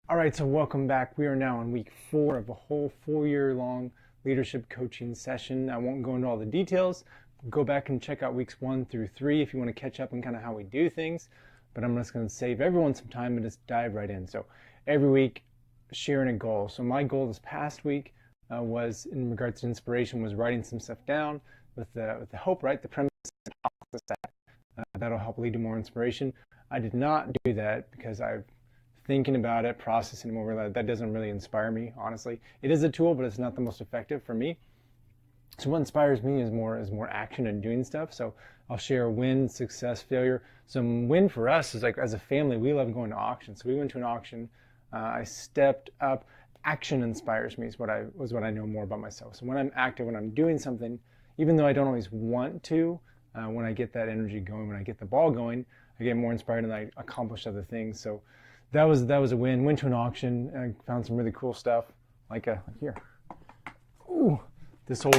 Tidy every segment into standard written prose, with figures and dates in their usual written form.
All right, so welcome back. We are now in week 4 of a whole 4-year long leadership coaching session. I won't go into all the details. Go back and check out weeks 1 through 3 if you want to catch up on kind of how we do things. But I'm just going to save everyone some time and just dive right in. So every week, sharing a goal. So my goal this past week was, in regards to inspiration, was writing some stuff down with the hope, right? The premise that that'll help lead to more inspiration. I did not do that because I've thinking about it, processing more, that doesn't really inspire me, honestly. It is a tool, but it's not the most effective for me. So what inspires me is more action and doing stuff. So I'll share win, success, failure. Some win for us is like, as a family, we love going to auctions. So we went to an auction. I stepped up. Action inspires me is what I know more about myself. So when I'm active, when I'm doing something, even though I don't always want to, when I get that energy going, when I get the ball going, I get more inspired and I accomplish other things. So that was a win. Went to an auction and I found some really cool stuff, like here. Ooh, this old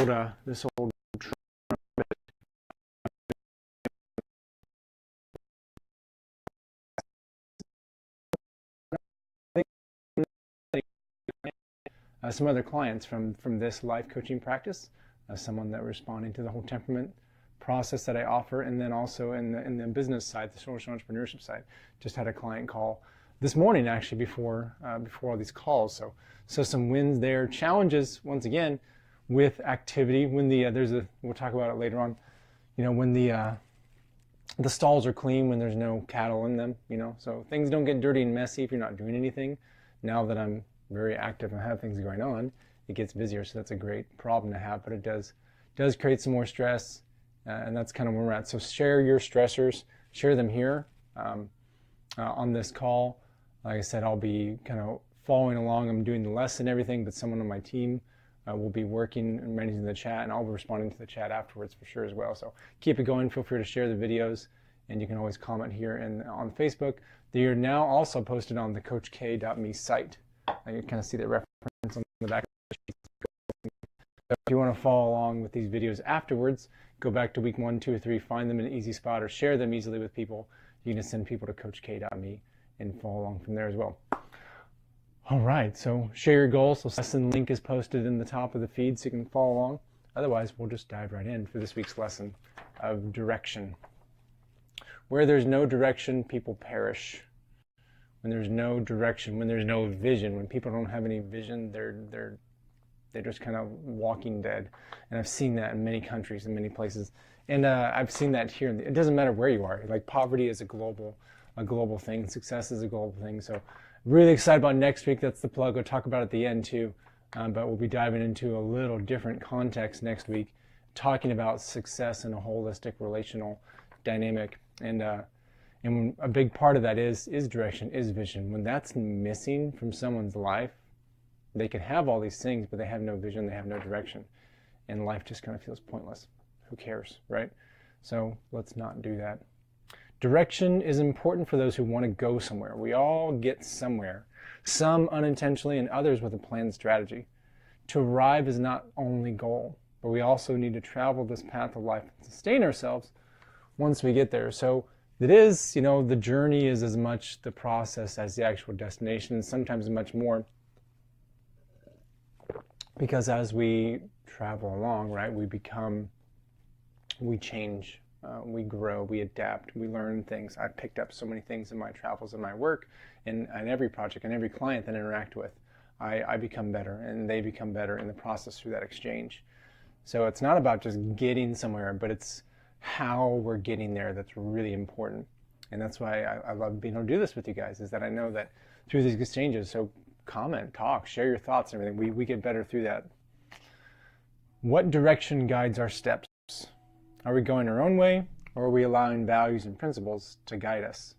some other clients from this life coaching practice, someone that responding to the whole temperament process that I offer, and then also in the business side, the social entrepreneurship side. Just had a client call this morning, actually, before all these calls. So some wins there. Challenges, once again, with activity. When we'll talk about it later on. When the stalls are clean, when there's no cattle in them. So things don't get dirty and messy if you're not doing anything. Now that I'm very active and have things going on, it gets busier. So that's a great problem to have, but it does create some more stress, and that's kind of where we're at. So share your stressors, share them here on this call. Like I said, I'll be kind of following along. I'm doing the lesson and everything, but someone on my team will be working and managing the chat, and I'll be responding to the chat afterwards for sure as well. So keep it going. Feel free to share the videos, and you can always comment here on Facebook. They are now also posted on the CoachK.me site. You kind of see that reference on the back of the sheet. So if you want to follow along with these videos afterwards, go back to week 1, 2, or 3, find them in an easy spot, or share them easily with people. You can just send people to CoachK.me and follow along from there as well. All right, so share your goals. So lesson link is posted in the top of the feed so you can follow along. Otherwise, we'll just dive right in for this week's lesson of direction. Where there's no direction, people perish. When there's no direction, when there's no vision, when people don't have any vision, they're just kind of walking dead. And I've seen that in many countries, in many places. And I've seen that here. It doesn't matter where you are. Like, poverty is a global thing. Success is a global thing. So really excited about next week. That's the plug. We'll talk about it at the end too. But we'll be diving into a little different context next week, talking about success in a holistic relational dynamic. And a big part of that is direction, is vision. When that's missing from someone's life, they can have all these things, but they have no vision, they have no direction. And life just kind of feels pointless. Who cares, right? So let's not do that. Direction is important for those who want to go somewhere. We all get somewhere, some unintentionally and others with a planned strategy. To arrive is not only goal, but we also need to travel this path of life and sustain ourselves once we get there. So it is, the journey is as much the process as the actual destination, and sometimes much more. Because as we travel along, right, we change, we grow, we adapt, we learn things. I've picked up so many things in my travels and my work, and every project and every client that I interact with. I become better, and they become better in the process through that exchange. So it's not about just getting somewhere, but it's how we're getting there that's really important. And that's why I love being able to do this with you guys, is that I know that through these exchanges, so comment, talk, share your thoughts and everything, we get better through that. What direction guides our steps? Are we going our own way, or are we allowing values and principles to guide us?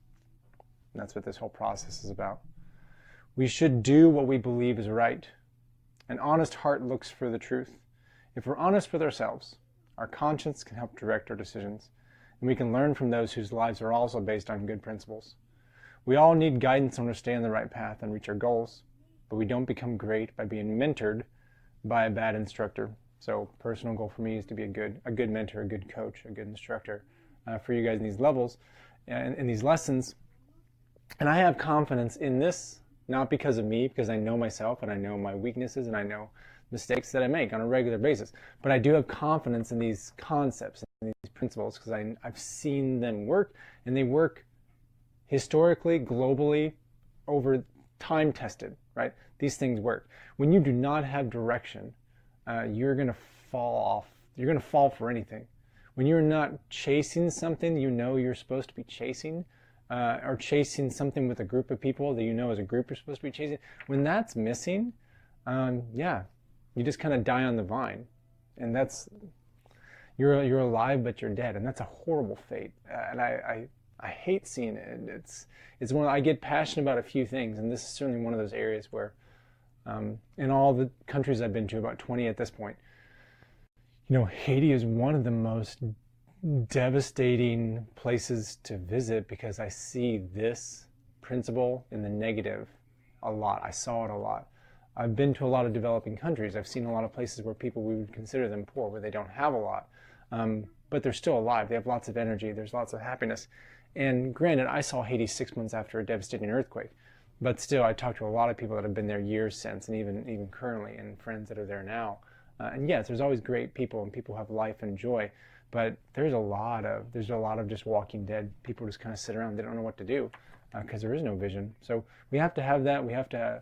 And that's what this whole process is about. We should do what we believe is right. An honest heart looks for the truth. If we're honest with ourselves, our conscience can help direct our decisions, and we can learn from those whose lives are also based on good principles. We all need guidance on how to stay on the right path and reach our goals, but we don't become great by being mentored by a bad instructor. So personal goal for me is to be a good mentor, a good coach, a good instructor for you guys in these levels and in these lessons. And I have confidence in this not because of me, because I know myself and I know my weaknesses and I know mistakes that I make on a regular basis. But I do have confidence in these concepts and these principles because I've seen them work, and they work historically, globally, over time tested, right? These things work. When you do not have direction, you're going to fall off. You're going to fall for anything. When you're not chasing something you know you're supposed to be chasing, or chasing something with a group of people that you know as a group you're supposed to be chasing, when that's missing, yeah, you just kind of die on the vine. And that's, you're alive but you're dead, and that's a horrible fate. And I hate seeing it. It's one, I get passionate about a few things, and this is certainly one of those areas where, in all the countries I've been to, about 20 at this point, Haiti is one of the most devastating places to visit because I see this principle in the negative a lot. I saw it a lot. I've been to a lot of developing countries. I've seen a lot of places where people, we would consider them poor, where they don't have a lot, but they're still alive. They have lots of energy. There's lots of happiness. And granted, I saw Haiti 6 months after a devastating earthquake, but still, I talked to a lot of people that have been there years since, and even currently, and friends that are there now. And yes, there's always great people, and people have life and joy, but there's a lot of just walking dead. People just kind of sit around. They don't know what to do because there is no vision. So we have to have that. We have to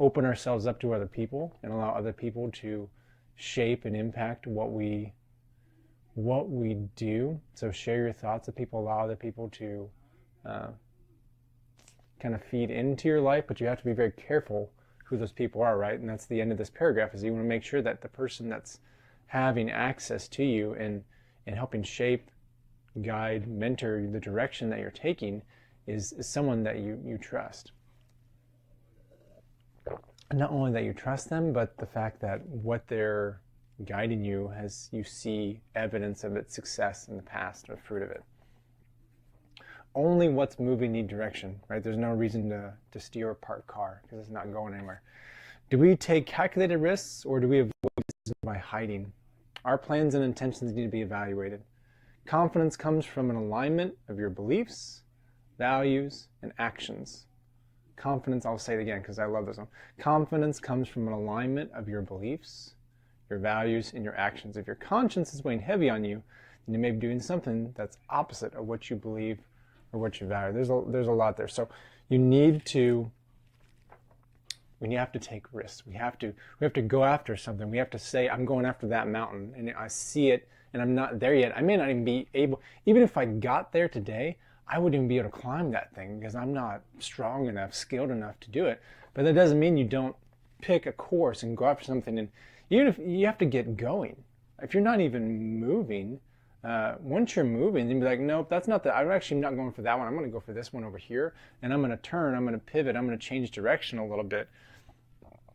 open ourselves up to other people and allow other people to shape and impact what we do. So share your thoughts with people, allow other people to kind of feed into your life, but you have to be very careful who those people are, right? And that's the end of this paragraph, is you want to make sure that the person that's having access to you and helping shape, guide, mentor the direction that you're taking is someone that you trust. And not only that you trust them, but the fact that what they're guiding you, you see evidence of its success in the past, or fruit of it. Only what's moving need direction, right? There's no reason to steer a parked car because it's not going anywhere. Do we take calculated risks, or do we avoid this by hiding? Our plans and intentions need to be evaluated. Confidence comes from an alignment of your beliefs, values, and actions. Confidence, I'll say it again because I love this one. Confidence comes from an alignment of your beliefs, your values, and your actions. If your conscience is weighing heavy on you, then you may be doing something that's opposite of what you believe or what you value. There's a lot there. So you need to, when you have to take risks, we have to go after something. We have to say, I'm going after that mountain, and I see it, and I'm not there yet. I may not even be able, even if I got there today, I wouldn't even be able to climb that thing because I'm not strong enough, skilled enough to do it. But that doesn't mean you don't pick a course and go after something. And even if you have to get going, if you're not even moving, once you're moving, then be like, nope, that's not I'm actually not going for that one. I'm going to go for this one over here, and I'm going to turn, I'm going to pivot, I'm going to change direction a little bit.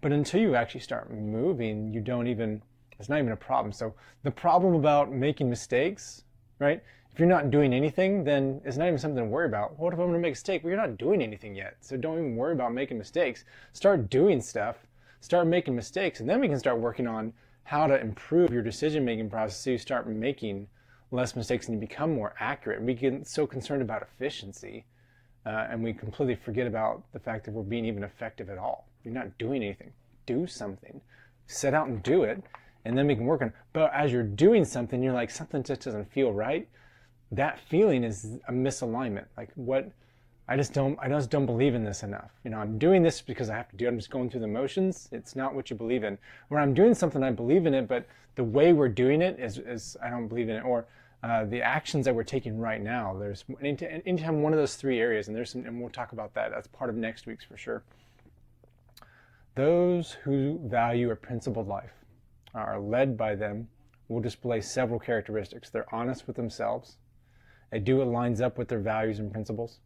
But until you actually start moving, it's not even a problem. So the problem about making mistakes, right? If you're not doing anything, then it's not even something to worry about. What if I'm going to make a mistake? Well, you're not doing anything yet. So don't even worry about making mistakes. Start doing stuff, start making mistakes, and then we can start working on how to improve your decision-making process so you start making less mistakes and you become more accurate. We get so concerned about efficiency, and we completely forget about the fact that we're being even effective at all. You're not doing anything. Do something. Set out and do it, and then we can work on it. But as you're doing something, you're like, something just doesn't feel right. That feeling is a misalignment. Like, what? I just don't believe in this enough. I'm doing this because I have to do it. I'm just going through the motions. It's not what you believe in. Where I'm doing something, I believe in it, but the way we're doing it is I don't believe in it. Or the actions that we're taking right now. There's anytime one of those three areas, and we'll talk about that. That's part of next week's for sure. Those who value a principled life are led by them will display several characteristics. They're honest with themselves. They do what lines up with their values and principles.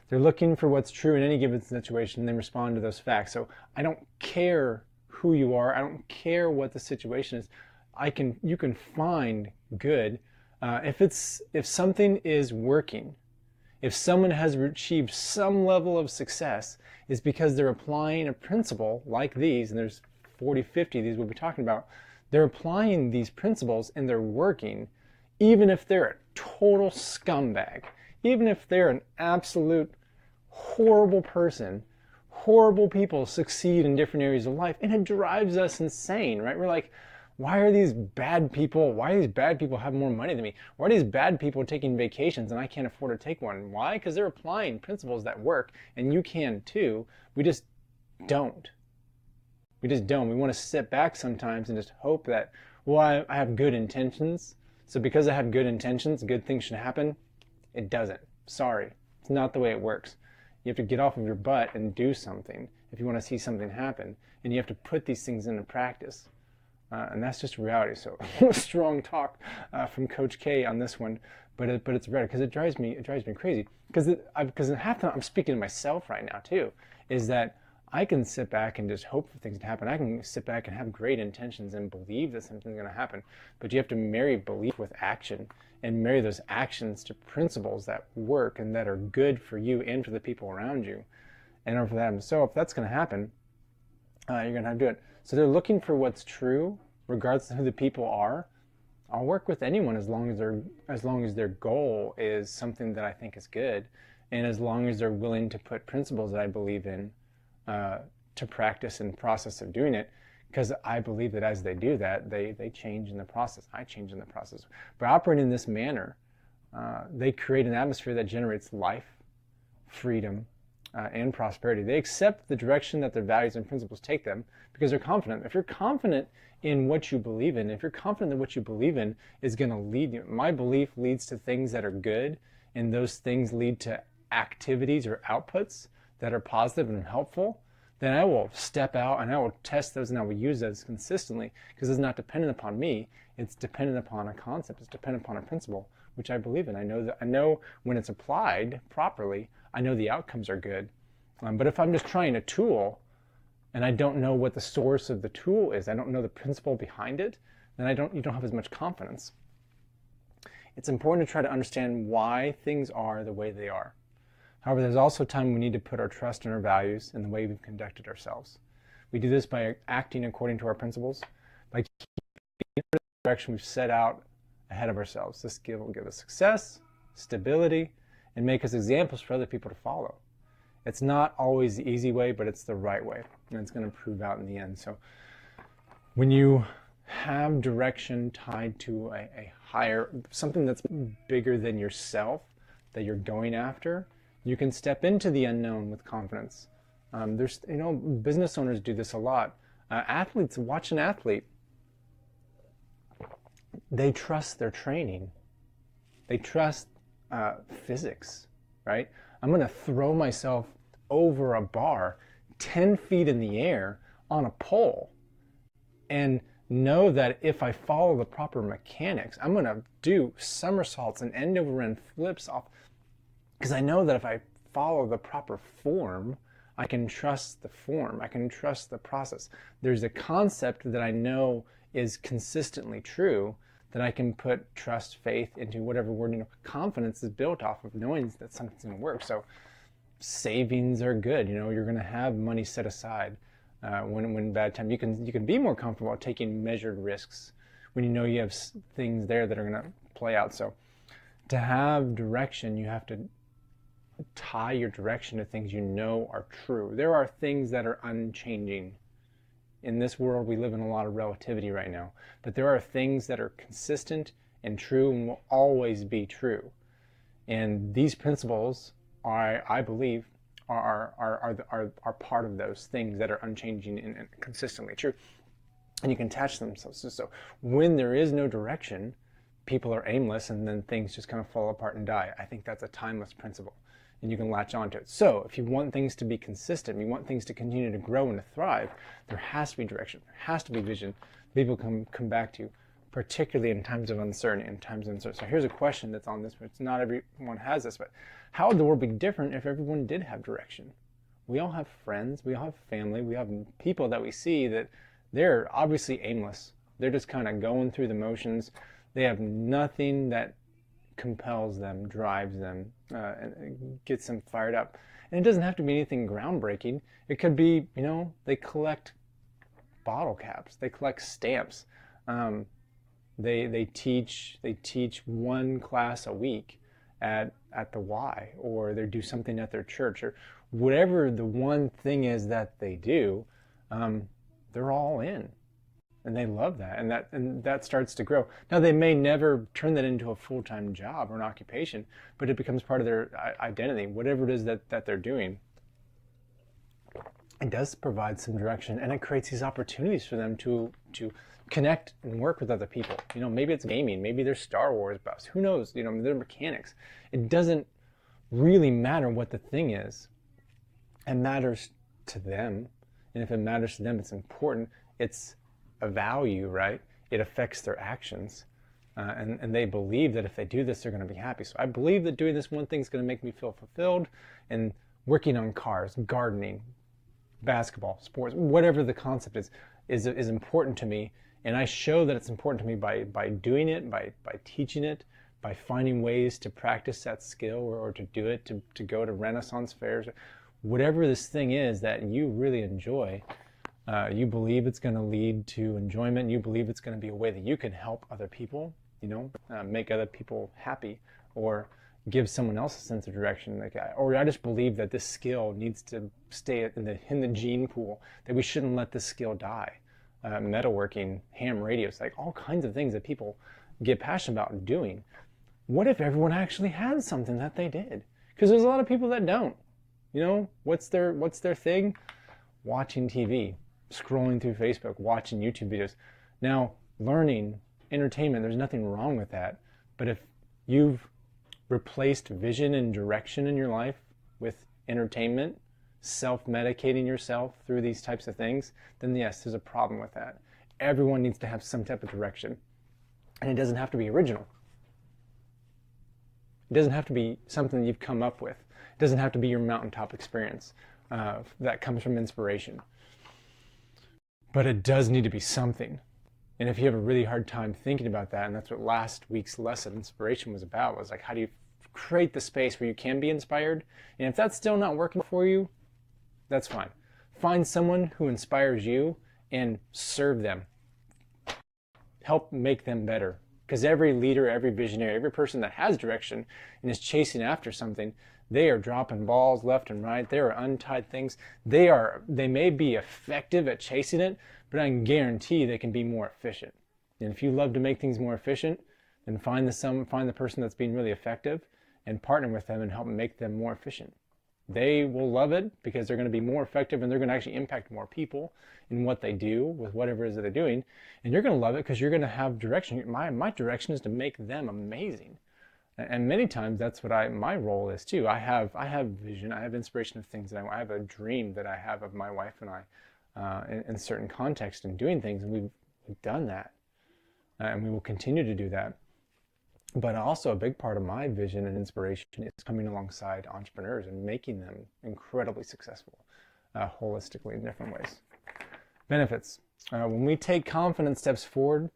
They're looking for what's true in any given situation, and they respond to those facts. So I don't care who you are. I don't care what the situation is. You can find good. If something is working, if someone has achieved some level of success, is because they're applying a principle like these, and there's 40, 50 of these we'll be talking about. They're applying these principles and they're working, even if they're a total scumbag, even if they're an absolute horrible person horrible people succeed in different areas of life, and it drives us insane, right? We're like, why do these bad people have more money than me? Why are these bad people taking vacations and I can't afford to take one? Why? Because they're applying principles that work, and you can too. We just don't. We just don't. We want to sit back sometimes and just hope that, well, I have good intentions, so because I have good intentions, good things should happen. It doesn't. Sorry. It's not the way it works. You have to get off of your butt and do something if you want to see something happen, and you have to put these things into practice. And that's just reality. So strong talk from Coach K on this one, but it's right, because it drives me crazy. Because half the time I'm speaking to myself right now too, is that I can sit back and just hope for things to happen. I can sit back and have great intentions and believe that something's going to happen. But you have to marry belief with action, and marry those actions to principles that work and that are good for you and for the people around you. And for that, so if that's going to happen, you're going to have to do it. So they're looking for what's true, regardless of who the people are. I'll work with anyone as long as their goal is something that I think is good, and as long as they're willing to put principles that I believe in to practice in the process of doing it. Because I believe that as they do that, they change in the process. I change in the process. By operating in this manner, they create an atmosphere that generates life, freedom, and prosperity. They accept the direction that their values and principles take them because they're confident. If you're confident in what you believe in, if you're confident that what you believe in is going to lead you, my belief leads to things that are good, and those things lead to activities or outputs that are positive and helpful, then I will step out and I will test those and I will use those consistently, because it's not dependent upon me. It's dependent upon a concept. It's dependent upon a principle, which I believe in. I know when it's applied properly, I know the outcomes are good. But if I'm just trying a tool and I don't know what the source of the tool is, I don't know the principle behind it, then you don't have as much confidence. It's important to try to understand why things are the way they are. However, there's also time we need to put our trust in our values and the way we've conducted ourselves. We do this by acting according to our principles, by keeping the direction we've set out ahead of ourselves. This will give us success, stability, and make us examples for other people to follow. It's not always the easy way, but it's the right way, and it's going to prove out in the end. So when you have direction tied to a higher, something that's bigger than yourself that you're going after, you can step into the unknown with confidence. Business owners do this a lot. Athletes, watch an athlete. They trust their training. They trust physics, right? I'm going to throw myself over a bar 10 feet in the air on a pole and know that if I follow the proper mechanics, I'm going to do somersaults and end over end flips off, because I know that if I follow the proper form, I can trust the form. I can trust the process. There's a concept that I know is consistently true that I can put trust, faith into, whatever word, confidence is built off of knowing that something's going to work. So savings are good. You're going to have money set aside when bad time. You can be more comfortable taking measured risks when you know you have things there that are going to play out. So to have direction, you have to tie your direction to things you know are true. There are things that are unchanging. In this world, we live in a lot of relativity right now, but there are things that are consistent and true and will always be true. And these principles I believe, are part of those things that are unchanging and consistently true. And you can attach themselves. So when there is no direction, people are aimless, and then things just kind of fall apart and die. I think that's a timeless principle, and you can latch onto it. So if you want things to be consistent, you want things to continue to grow and to thrive, there has to be direction, there has to be vision. People come back to you, particularly in times of uncertainty. So here's a question that's on this, but it's not everyone has this, but how would the world be different if everyone did have direction? We all have friends, we all have family, we have people that we see that they're obviously aimless. They're just kind of going through the motions. They have nothing that compels them, drives them, and gets them fired up. And it doesn't have to be anything groundbreaking. It could be, they collect bottle caps, they collect stamps. They teach one class a week at the Y, or they do something at their church, or whatever the one thing is that they do, they're all in. And they love that, and that starts to grow. Now, they may never turn that into a full-time job or an occupation, but it becomes part of their identity, whatever it is that they're doing. It does provide some direction, and it creates these opportunities for them to connect and work with other people. Maybe it's gaming, maybe they're Star Wars buffs, who knows, they're mechanics. It doesn't really matter what the thing is. It matters to them, and if it matters to them, it's important. It's a value, right? It affects their actions, and they believe that if they do this, they're going to be happy. So I believe that doing this one thing is going to make me feel fulfilled, and working on cars, gardening, basketball, sports, whatever the concept is important to me. And I show that it's important to me by doing it, by teaching it, by finding ways to practice that skill or to do it, to go to Renaissance fairs, whatever this thing is that you really enjoy. You believe it's going to lead to enjoyment. You believe it's going to be a way that you can help other people, make other people happy, or give someone else a sense of direction. Or I just believe that this skill needs to stay in the gene pool, that we shouldn't let this skill die. Metalworking, ham radios, like all kinds of things that people get passionate about doing. What if everyone actually had something that they did? Because there's a lot of people that don't. What's their thing? Watching TV. Scrolling through Facebook, watching YouTube videos. Now, learning, entertainment, there's nothing wrong with that. But if you've replaced vision and direction in your life with entertainment, self-medicating yourself through these types of things, then yes, there's a problem with that. Everyone needs to have some type of direction. And it doesn't have to be original. It doesn't have to be something that you've come up with. It doesn't have to be your mountaintop experience that comes from inspiration. But it does need to be something. And if you have a really hard time thinking about that, and that's what last week's lesson, inspiration, was about, was like, how do you create the space where you can be inspired? And if that's still not working for you, that's fine. Find someone who inspires you and serve them. Help make them better. Because every leader, every visionary, every person that has direction and is chasing after something, they are dropping balls left and right. They are untied things. They may be effective at chasing it, but I can guarantee they can be more efficient. And if you love to make things more efficient, then find the person that's being really effective and partner with them and help make them more efficient. They will love it because they're going to be more effective, and they're going to actually impact more people in what they do with whatever it is that they're doing. And you're going to love it because you're going to have direction. My direction is to make them amazing. And many times that's what my role is too. I have vision, I have inspiration of things that I have a dream that I have of my wife and I in certain context and doing things, and we've done that, and we will continue to do that. But also a big part of my vision and inspiration is coming alongside entrepreneurs and making them incredibly successful, holistically in different ways. Benefits. When we take confident steps forward,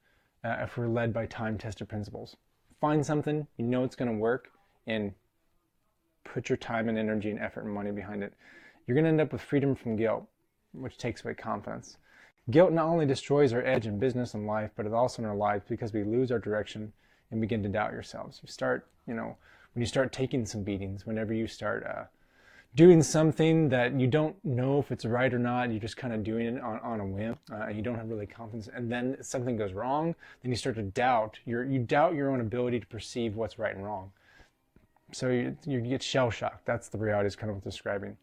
if we're led by time-tested principles. Find something, you know it's going to work, and put your time and energy and effort and money behind it. You're going to end up with freedom from guilt, which takes away confidence. Guilt not only destroys our edge in business and life, but it also in our lives because we lose our direction and begin to doubt yourselves. When you start taking some beatings, whenever you start doing something that you don't know if it's right or not, you're just kind of doing it on a whim, and you don't have really confidence, and then something goes wrong, then you start to doubt. You doubt your own ability to perceive what's right and wrong. So you get shell-shocked. That's the reality, is kind of what I'm describing.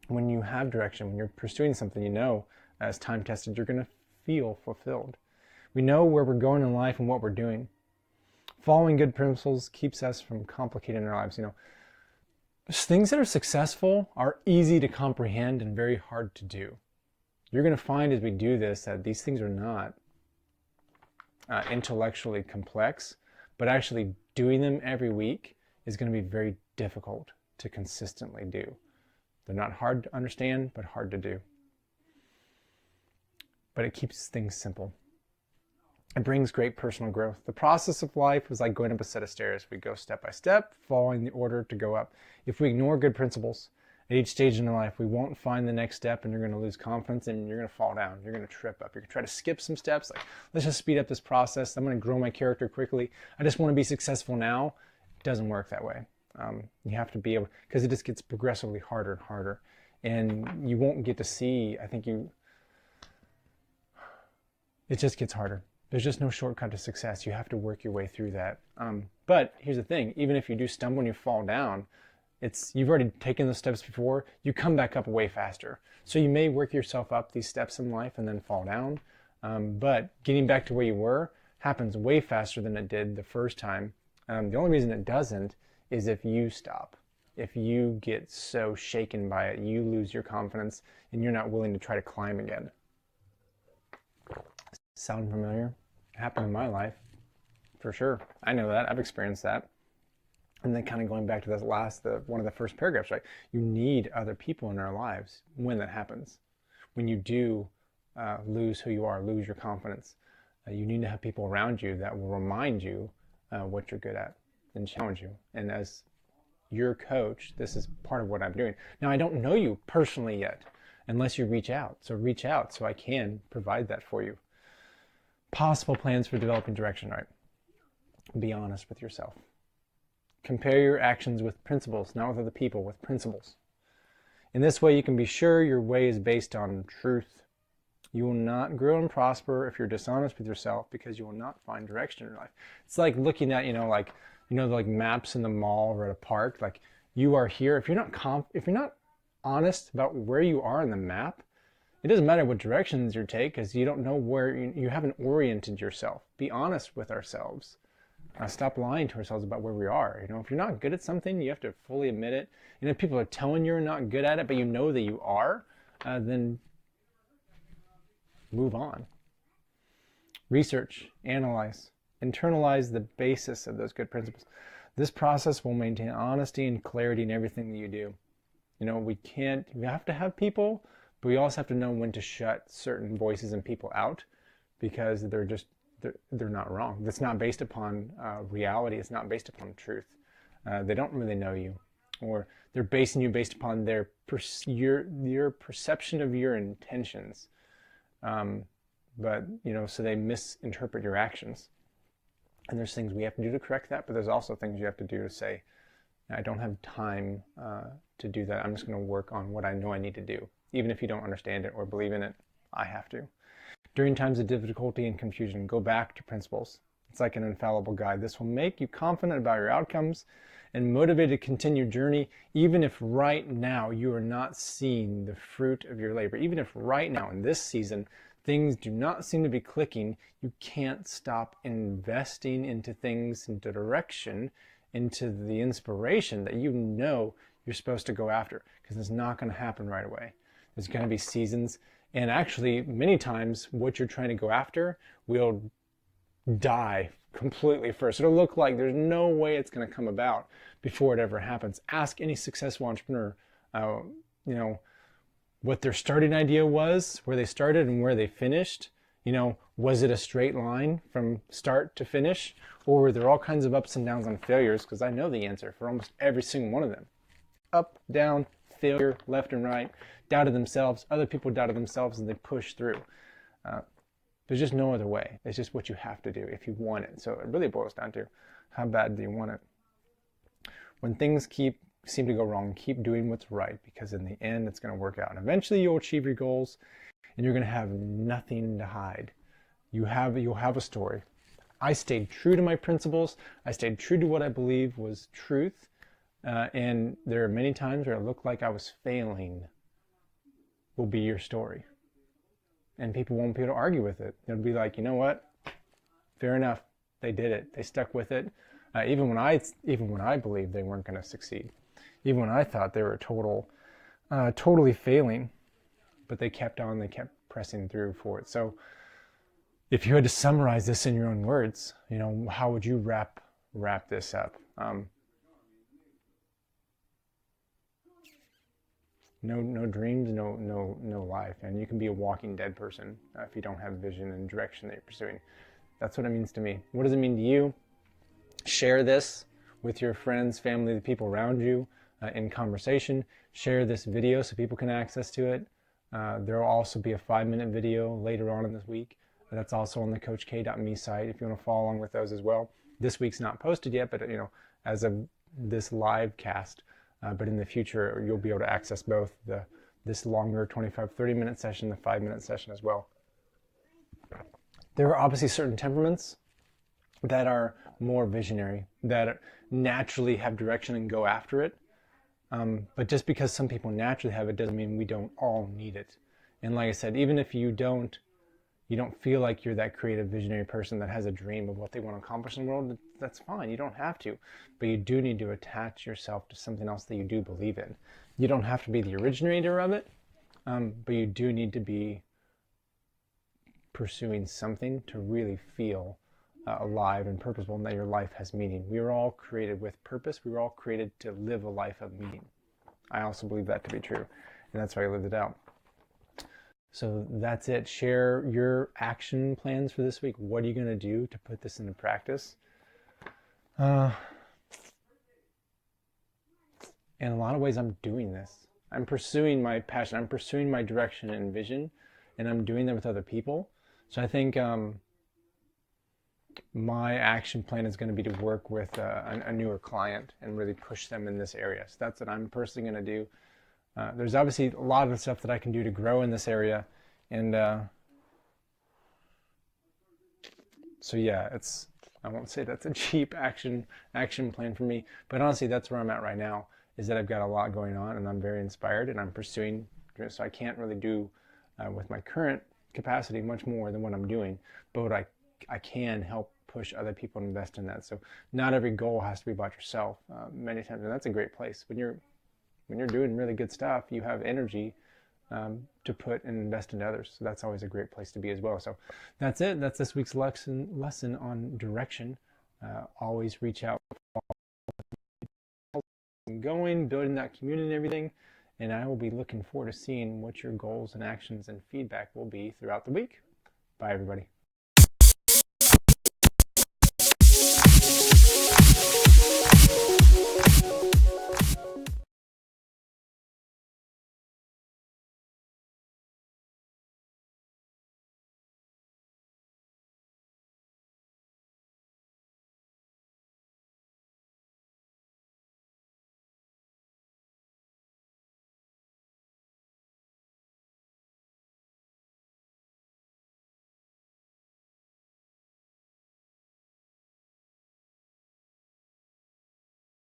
When you have direction, when you're pursuing something you know as time-tested, you're going to feel fulfilled. We know where we're going in life and what we're doing. Following good principles keeps us from complicating our lives. Things that are successful are easy to comprehend and very hard to do. You're going to find as we do this that these things are not intellectually complex, but actually doing them every week is going to be very difficult to consistently do. They're not hard to understand, but hard to do. But it keeps things simple. It brings great personal growth. The process of life is like going up a set of stairs. We go step by step, following the order to go up. If we ignore good principles at each stage in our life, we won't find the next step, and you're going to lose confidence, and you're going to fall down. You're going to trip up. You're going to try to skip some steps. Like, let's just speed up this process. I'm going to grow my character quickly. I just want to be successful now. It doesn't work that way. You have to be able, because it just gets progressively harder and harder, and you won't get to see, it just gets harder. There's just no shortcut to success. You have to work your way through that. But here's the thing, even if you do stumble and you fall down, you've already taken those steps before, you come back up way faster. So you may work yourself up these steps in life and then fall down, but getting back to where you were happens way faster than it did the first time. The only reason it doesn't is if you stop. If you get so shaken by it, you lose your confidence and you're not willing to try to climb again. Sound familiar? It happened in my life, for sure. I know that. I've experienced that. And then kind of going back to this one of the first paragraphs, right? You need other people in our lives when that happens. When you do lose who you are, lose your confidence, you need to have people around you that will remind you what you're good at and challenge you. And as your coach, this is part of what I'm doing. Now, I don't know you personally yet, unless you reach out. So reach out so I can provide that for you. Possible plans for developing direction, right? Be honest with yourself. Compare your actions with principles, not with other people, with principles. In this way, you can be sure your way is based on truth. You will not grow and prosper if you're dishonest with yourself, because you will not find direction in your life. It's like looking at, like maps in the mall or at a park. Like, you are here. If you're not honest about where you are in the map, it doesn't matter what directions you take, because you don't know where you haven't oriented yourself. Be honest with ourselves. Stop lying to ourselves about where we are. If you're not good at something, you have to fully admit it. If people are telling you're not good at it, but you know that you are, then move on. Research, analyze, internalize the basis of those good principles. This process will maintain honesty and clarity in everything that you do. We have to have people, but we also have to know when to shut certain voices and people out, because they're not wrong. It's not based upon reality. It's not based upon truth. They don't really know you, or they're basing you based upon your perception of your intentions. So they misinterpret your actions. And there's things we have to do to correct that, but there's also things you have to do to say, I don't have time to do that. I'm just going to work on what I know I need to do. Even if you don't understand it or believe in it, I have to. During times of difficulty and confusion, go back to principles. It's like an infallible guide. This will make you confident about your outcomes and motivated to continue your journey, even if right now you are not seeing the fruit of your labor. Even if right now in this season things do not seem to be clicking, you can't stop investing into things, into direction, into the inspiration that you're supposed to go after, because it's not going to happen right away. There's going to be seasons, and actually many times what you're trying to go after will die completely first. It'll look like there's no way it's going to come about before it ever happens. Ask any successful entrepreneur, what their starting idea was, where they started and where they finished. Was it a straight line from start to finish, or were there all kinds of ups and downs and failures? Because I know the answer for almost every single one of them. Up, down, failure, left and right, doubted themselves, other people doubted themselves, and they pushed through. There's just no other way. It's just what you have to do if you want it. So it really boils down to, how bad do you want it? When things seem to go wrong, keep doing what's right, because in the end it's going to work out. And eventually you'll achieve your goals, and you're going to have nothing to hide. You'll have a story. I stayed true to my principles. I stayed true to what I believe was truth. And there are many times where it looked like I was failing. Will be your story. And people won't be able to argue with it. They'll be like, you know what? Fair enough. They did it. They stuck with it. Even when I believed they weren't going to succeed. Even when I thought they were totally failing. But they kept on. They kept pressing through for it. So if you had to summarize this in your own words, how would you wrap this up? No dreams, no life. And you can be a walking dead person if you don't have vision and direction that you're pursuing. That's what it means to me. What does it mean to you? Share this with your friends, family, the people around you in conversation. Share this video so people can access to it. There will also be a 5-minute video later on in this week. That's also on the CoachK.me site if you want to follow along with those as well. This week's not posted yet, but as of this live cast, but in the future you'll be able to access both this longer 25-30 minute session, the 5-minute session as well. There are obviously certain temperaments that are more visionary, that naturally have direction and go after it. But just because some people naturally have it doesn't mean we don't all need it. And like I said, even if you don't feel like you're that creative visionary person that has a dream of what they want to accomplish in the world, that's fine. You don't have to. But you do need to attach yourself to something else that you do believe in. You don't have to be the originator of it, but you do need to be pursuing something to really feel alive and purposeful, and that your life has meaning. We were all created with purpose. We were all created to live a life of meaning. I also believe that to be true, and that's why I lived it out. So that's it. Share your action plans for this week. What are you going to do to put this into practice? In a lot of ways, I'm doing this. I'm pursuing my passion. I'm pursuing my direction and vision, and I'm doing that with other people. So I think my action plan is going to be to work with a newer client and really push them in this area. So that's what I'm personally going to do. There's obviously a lot of stuff that I can do to grow in this area, and so yeah, I won't say that's a cheap action plan for me, but honestly, that's where I'm at right now. Is that I've got a lot going on, and I'm very inspired, and I'm pursuing. So I can't really do with my current capacity much more than what I'm doing, but I can help push other people to invest in that. So not every goal has to be about yourself. Many times, and that's a great place when you're doing really good stuff, you have energy to put and invest in others. So that's always a great place to be as well. So that's it. That's this week's lesson on direction. Always reach out, building that community and everything. And I will be looking forward to seeing what your goals and actions and feedback will be throughout the week. Bye, everybody.